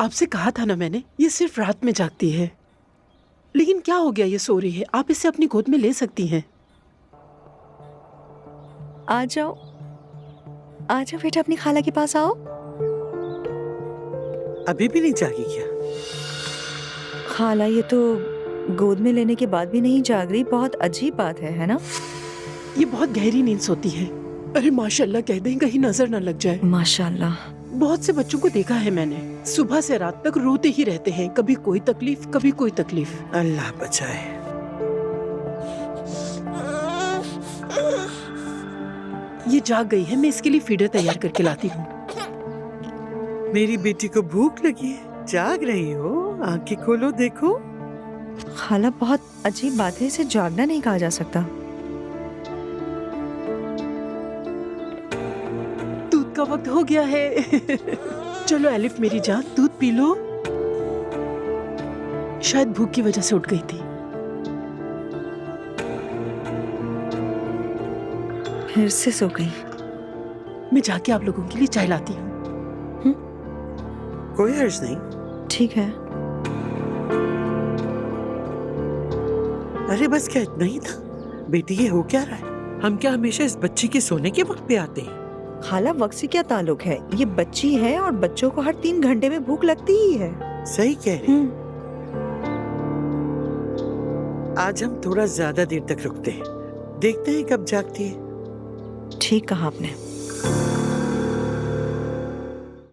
आपसे कहा था ना मैंने, ये सिर्फ रात में जागती है। लेकिन क्या हो गया, ये सो रही है, आप इसे अपनी गोद में ले सकती हैं। आ जाओ, आ जाओ बेटा, अपनी खाला के पास आओ। अभी भी नहीं जागी क्या? खाला ये तो गोद में लेने के बाद भी नहीं जाग रही, बहुत अजीब बात है ना? ये बहुत गहरी नींद सोती है। अरे माशाल्लाह कह दें, कहीं नजर न लग जाए। माशाल्लाह। बहुत से बच्चों को देखा है मैंने, सुबह से रात तक रोते ही रहते हैं, कभी कोई तकलीफ कभी कोई तकलीफ। अल्लाह बचाए। ये जाग गई है, मैं इसके लिए फीडर तैयार करके लाती हूँ। मेरी बेटी को भूख लगी है, जाग रही हो? आंखें खोलो, देखो। खाला बहुत अजीब बात है, इसे जागना नहीं कहा जा सकता। दूध का वक्त हो गया है। चलो एलिफ मेरी जान, दूध पी लो। शायद भूख की वजह से उठ गई थी। फिर से सो गई। मैं जाके आप लोगों के लिए चाय लाती हूँ। कोई हर्ज नहीं। ठीक है। अरे बस क्या इतना ही था? बेटी ये हो क्या रहा है? हम क्या हमेशा इस बच्ची के सोने के वक्त पे आते हैं? खाला वक्त से क्या ताल्लुक है, ये बच्ची है और बच्चों को हर 3 घंटे में भूख लगती ही है। सही कह रही। आज हम थोड़ा ज्यादा देर तक रुकते हैं, देखते हैं कब जागती है। ठीक कहा आपने।